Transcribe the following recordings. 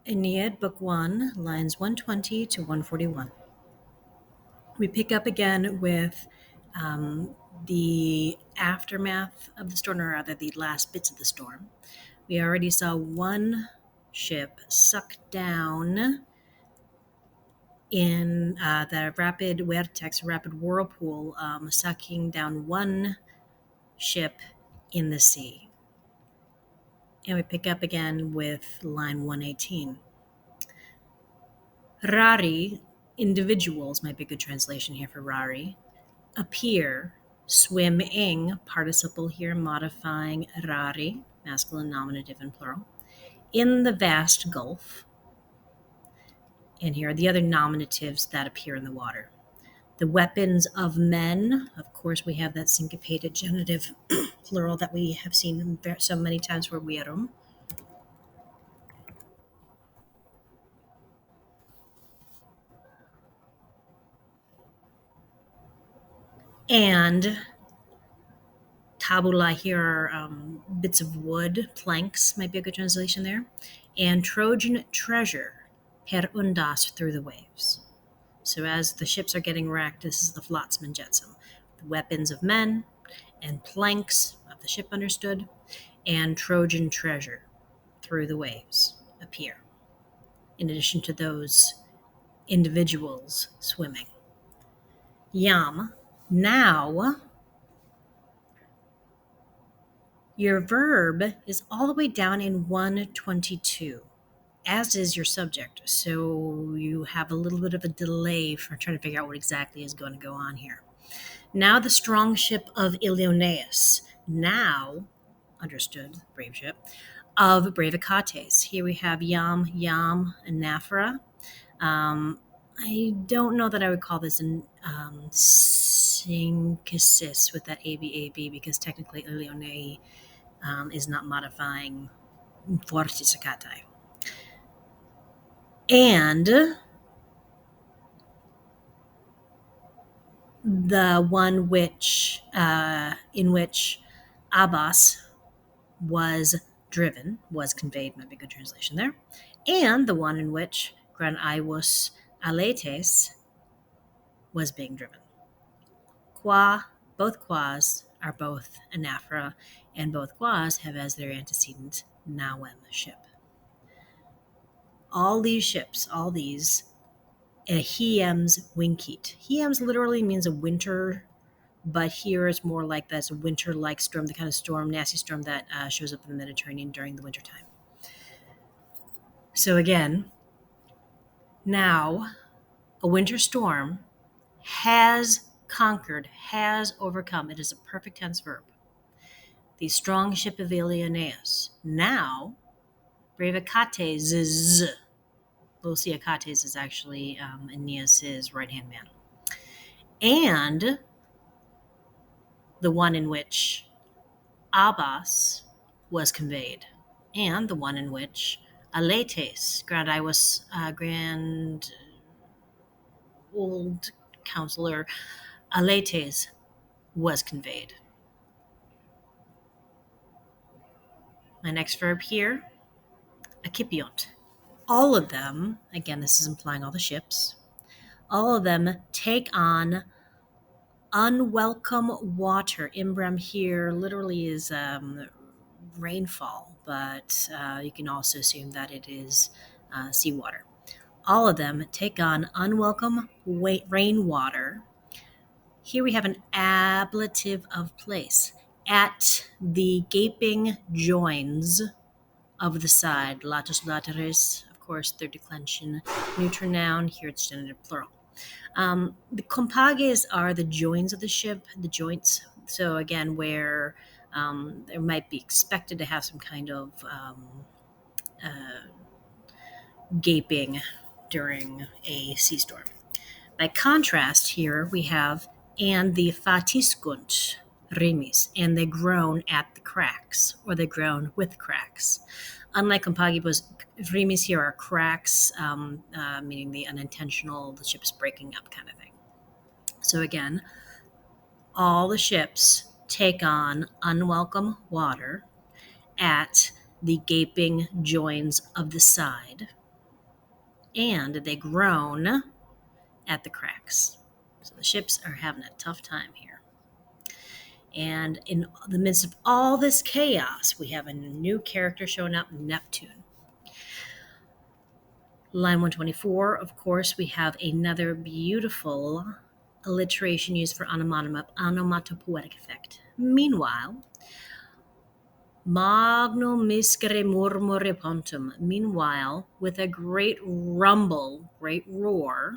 Aeneid, Book 1, lines 120 to 141. We pick up again with the aftermath of the storm, or rather the last bits of the storm. We already saw one ship suck down in the rapid vortex, rapid whirlpool, sucking down one ship in the sea. And we pick up again with line 118. Rari, individuals might be a good translation here for Rari, appear, swimming, participle here modifying rari, masculine nominative and plural, in the vast gulf. And here are the other nominatives that appear in the water. The weapons of men, of course, we have that syncopated genitive plural that we have seen so many times for vierum. And tabula here are bits of wood, planks might be a good translation there. And Trojan treasure, per undas, through the waves. So as the ships are getting wrecked, this is the Flotsam Jetsam. The weapons of men and planks of the ship understood, and Trojan treasure through the waves appear, in addition to those individuals swimming. Yam, now your verb is all the way down in 122, as is your subject. So you have a little bit of a delay for trying to figure out what exactly is going to go on here. Now the strong ship of Ilioneus, now, understood, brave ship, of Bravacates. Here we have Yam, Anaphora. I don't know that I would call this an synthesis with that ABAB because technically Ilionei is not modifying Fortisacatae. And the one which in which Abbas was driven, was conveyed, might be a good translation there, and the one in which Gran Iwus Aletes was being driven. Qua, both quas are both anaphora, and both quas have as their antecedent Nawen ship. All these ships, all these, Hiems Winkit. Hiems literally means a winter, but here it's more like this winter-like storm, the kind of storm, nasty storm that shows up in the Mediterranean during the wintertime. So again, now a winter storm has conquered, has overcome. It is a perfect tense verb. The strong ship of Ilioneus. Now, Bravacates, Luciacates is actually Aeneas' right-hand man. And the one in which Abbas was conveyed, and the one in which Aletes, grand old counselor Aletes, was conveyed. My next verb here, akipiont. All of them, again, this is implying all the ships, all of them take on unwelcome water. Imbrem here literally is rainfall, but you can also assume that it is seawater. All of them take on unwelcome rainwater. Here we have an ablative of place. At the gaping joins of the side, latus lateris, of course, third declension, neuter noun, here it's genitive plural. The compages are the joins of the ship, the joints. So again, where there might be expected to have some kind of gaping during a sea storm. By contrast, here we have and the fatiscunt rimis, and they groan at the cracks, or they groan with cracks. Unlike compagibus, rimis here are cracks, meaning the unintentional, the ship's breaking up kind of thing. So again, all the ships take on unwelcome water at the gaping joins of the side. and they groan at the cracks. So the ships are having a tough time here. And in the midst of all this chaos, we have a new character showing up, Neptune. Line 124, of course, we have another beautiful alliteration used for onomatopoetic effect. Meanwhile, magno miscere murmure pontum. Meanwhile, with a great rumble, great roar,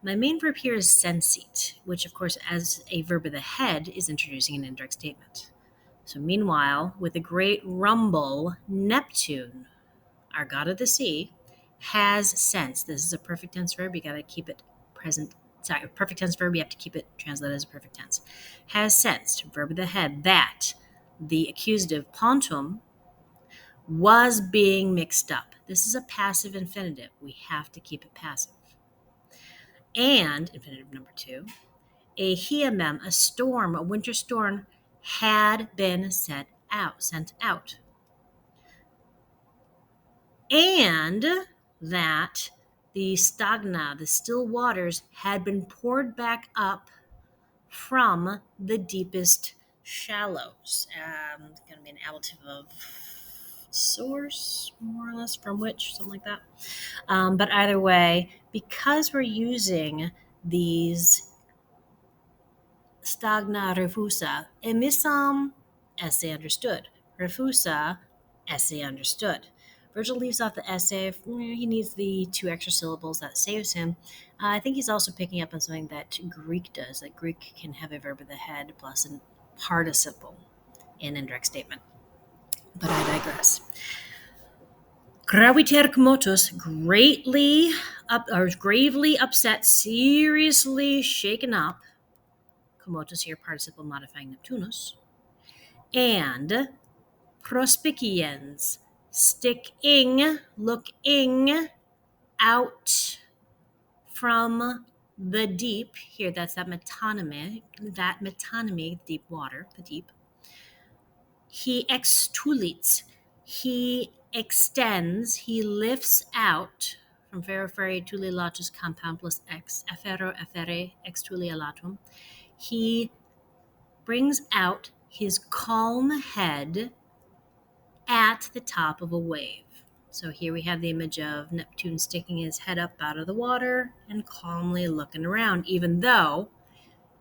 my main verb here is sensate, which, of course, as a verb of the head, is introducing an indirect statement. So, meanwhile, with a great rumble, Neptune, our god of the sea, has sensed. This is a perfect tense verb. You got to keep it present. Sorry, perfect tense verb. You have to keep it translated as a perfect tense. Has sensed, verb of the head, that the accusative pontum was being mixed up. This is a passive infinitive. We have to keep it passive. And infinitive number 2, a hiamem, a storm, a winter storm, had been sent out. And that the stagna, the still waters, had been poured back up from the deepest shallows. Going to be an ablative of source, more or less, from which, something like that. But either way, because we're using these stagna refusa, emissam, essay understood. Refusa, essay understood. Virgil leaves off the essay. He needs the 2 extra syllables. That saves him. I think he's also picking up on something that Greek does, that Greek can have a verb of the head plus a participle in indirect statement. But I digress. Graviter comotus, gravely upset, seriously shaken up. Comotus here, participle modifying Neptunus. And prospiciens, looking out from the deep. Here, that's that metonymy, deep water, the deep. He extulites, he extends, he lifts out from ferro ferre tuli latus compound plus ex, effero effere extulia latum. He brings out his calm head at the top of a wave. So here we have the image of Neptune sticking his head up out of the water and calmly looking around, even though,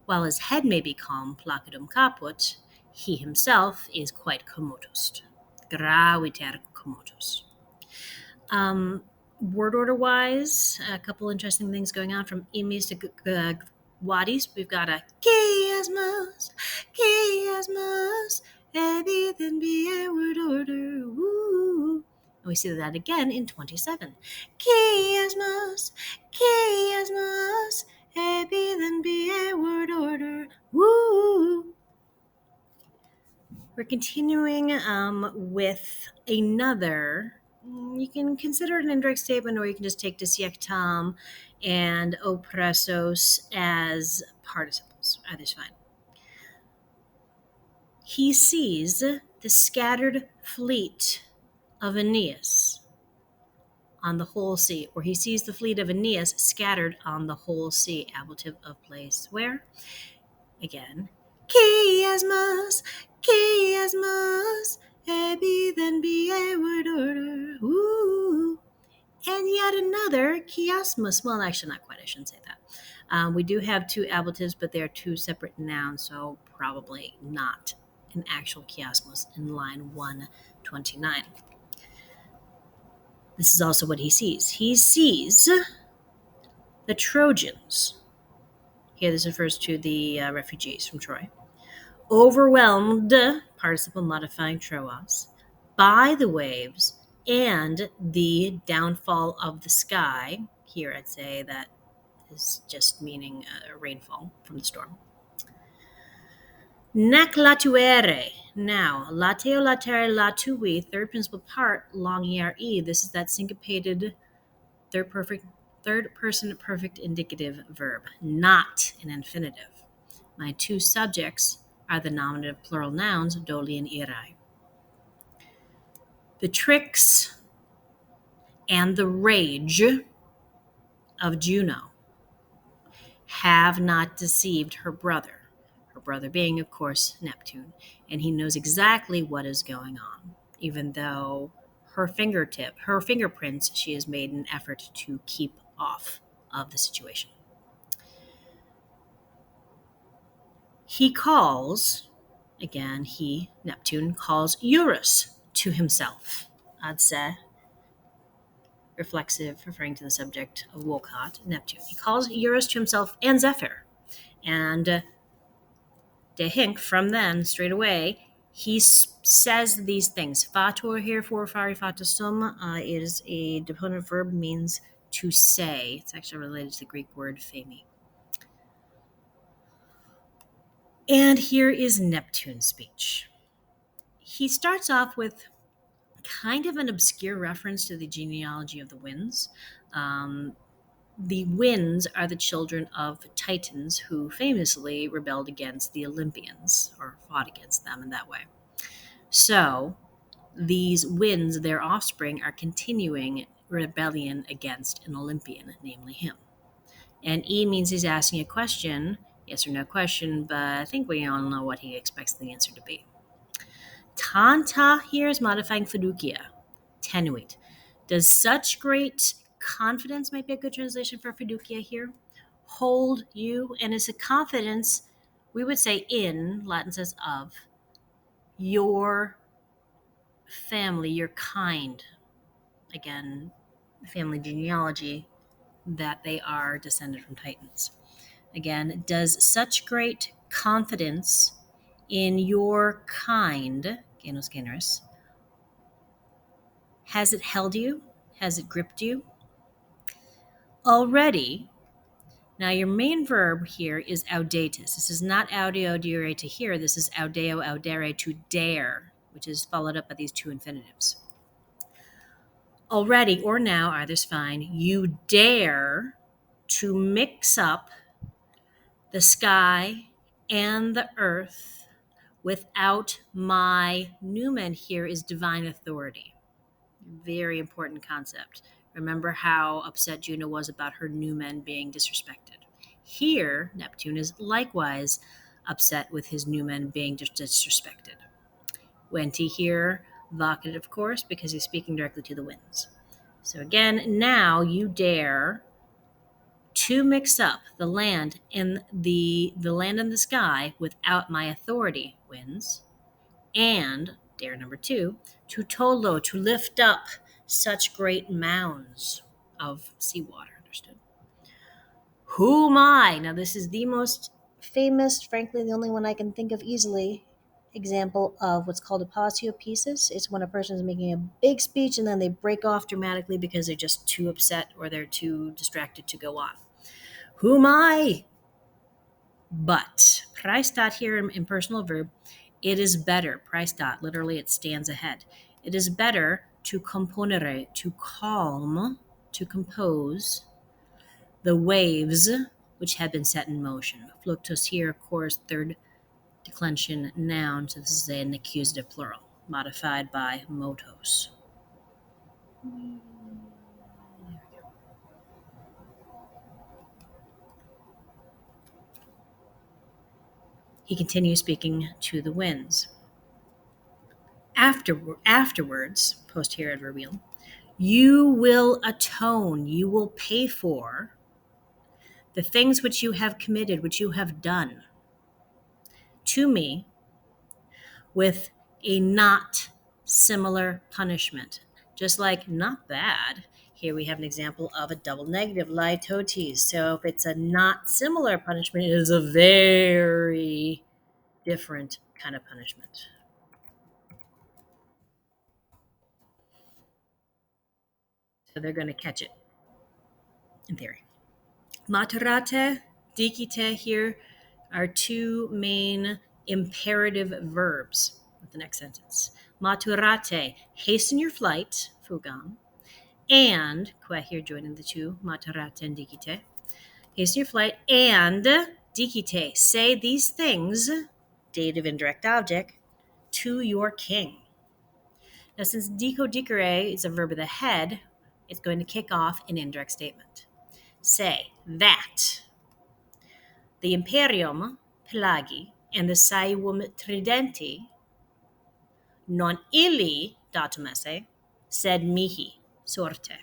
while his head may be calm, placidum caput, he himself is quite commodus. Graviter commodus. Word order wise, a couple interesting things going on from emis to wadis. We've got a chiasmus, everything be a word order. Woo. And we see that again in 27. Chiasmus, everything be a word order. Woo. We're continuing with another. You can consider it an indirect statement, or you can just take desiectam and oppressos as participles. Either's fine. He sees the scattered fleet of Aeneas on the whole sea, or he sees the fleet of Aeneas scattered on the whole sea. Ablative of place where? Again, chiasmus, be then be a word order. Ooh. And yet another chiasmus. Well, actually, not quite. I shouldn't say that. We do have 2 ablatives, but they are 2 separate nouns, so probably not an actual chiasmus in line 129. This is also what he sees. He sees the Trojans. Here, this refers to the refugees from Troy. Overwhelmed, participle modifying Troas, by the waves and the downfall of the sky. Here, I'd say that is just meaning rainfall from the storm. Nec latuere. Now, lateo, latere, latui, third principal part, long ere. This is that syncopated third person perfect indicative verb, not an infinitive. My 2 subjects are the nominative plural nouns, doli and irai. The tricks and the rage of Juno have not deceived her brother being, of course, Neptune, and he knows exactly what is going on, even though her fingerprints, she has made an effort to keep off of the situation. He calls, again, Neptune, calls Eurus to himself. I'd say, reflexive, referring to the subject of Wolcott, Neptune. He calls Eurus to himself and Zephyr. And De Hink, from then, straight away, he says these things. Fator here for fari fatasum is a deponent verb, means to say. It's actually related to the Greek word femi. And here is Neptune's speech. He starts off with kind of an obscure reference to the genealogy of the winds. The winds are the children of Titans who famously rebelled against the Olympians or fought against them in that way. So these winds, their offspring, are continuing rebellion against an Olympian, namely him. And E means he's asking a question, yes or no question, but I think we all know what he expects the answer to be. Tanta here is modifying fiducia, tenuate. Does such great confidence, might be a good translation for fiducia here, hold you? And is a confidence, we would say in, Latin says of, your family, your kind. Again, family genealogy, that they are descended from Titans. Again, does such great confidence in your kind, genus generis, has it held you? Has it gripped you? Already, now your main verb here is audatus. This is not audeo audere to hear. This is audeo audere to dare, which is followed up by these two infinitives. Already or now, either's fine, you dare to mix up the sky and the earth without my noumen here is divine authority. Very important concept. Remember how upset Juno was about her noumen being disrespected. Here, Neptune is likewise upset with his noumen being disrespected. Venti here, vocative, of course, because he's speaking directly to the winds. So again, now you dare to mix up the land and the land and the sky without my authority, winds. And dare number 2, to tolo, to lift up such great mounds of seawater. Understood? Who am I? Now, this is the most famous, frankly, the only one I can think of easily, example of what's called a pausiopesis. It's when a person is making a big speech and then they break off dramatically because they're just too upset or they're too distracted to go on. Who am I? But, praestat here in personal verb, it is better, praestat, literally it stands ahead. It is better to componere, to calm, to compose the waves which had been set in motion. Fluctus here, of course, third declension noun, so this is an accusative plural, modified by motos. He continues speaking to the winds. Afterwards, posterior adverbial, you will atone, you will pay for the things which you have committed, which you have done to me with a not similar punishment. Just like not bad, here we have an example of a double negative, litotes. So if it's a not similar punishment, it is a very different kind of punishment. So they're going to catch it, in theory. Maturate, dicite here are two main imperative verbs with the next sentence. Maturate, hasten your flight, fugam, and, qua here joining the two, maturate and dicite, hasten your flight, and dicite, say these things, dative indirect object, to your king. Now, since dico dicere is a verb of the head, it's going to kick off an indirect statement. Say that the Imperium Pelagi and the Saevum Tridenti non illi datum esse sed mihi sorte.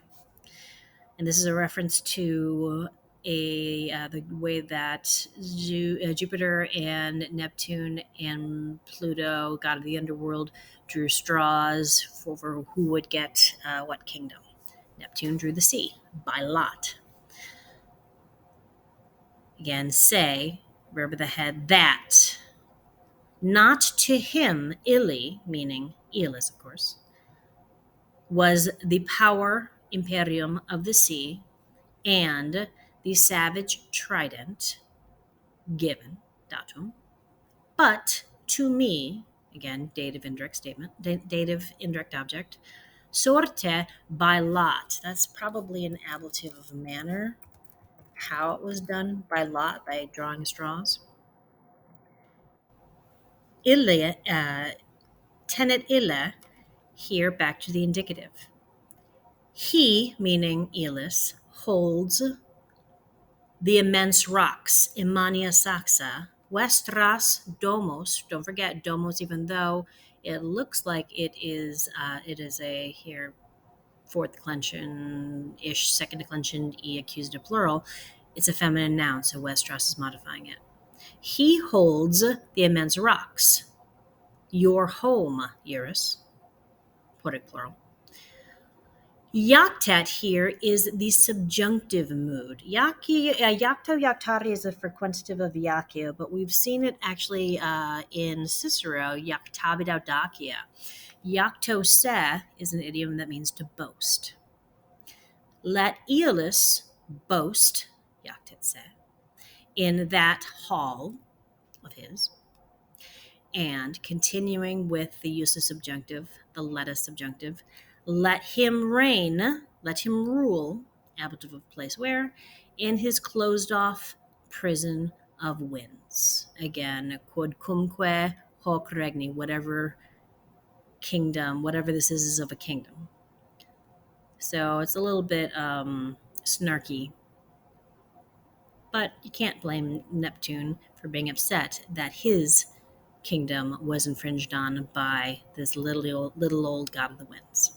And this is a reference to the way that Jupiter and Neptune and Pluto, god of the underworld, drew straws for who would get what kingdom. Neptune drew the sea by lot. Again, say, verb of the head, that. Not to him, illi, meaning Aeolus, of course, was the power imperium of the sea and the savage trident given, datum, but to me, again, dative indirect statement, dative indirect object, sorte by lot. That's probably an ablative of manner, how it was done by lot, by drawing straws. Ille, tenet ille, here back to the indicative. He, meaning Aeolus, holds the immense rocks, Imania Saxa, Westras Domos. Don't forget Domos, even though it looks like it is a here fourth declension ish, second declension e accusative plural. It's a feminine noun, so Westras is modifying it. He holds the immense rocks. Your home, Eurus. Poetic plural. Yaktat here is the subjunctive mood. Yakto yaktari is a frequentative of yakio, but we've seen it actually in Cicero, yaktabid audacia. Yakto se is an idiom that means to boast. Let Aeolus boast, yaktet se, in that hall of his. And continuing with the use of subjunctive, the let us subjunctive, let him reign, let him rule, ablative of place where, in his closed off prison of winds. Again, quod cumque hoc regni, whatever kingdom, whatever this is of a kingdom. So it's a little bit snarky, but you can't blame Neptune for being upset that his kingdom was infringed on by this little old god of the winds.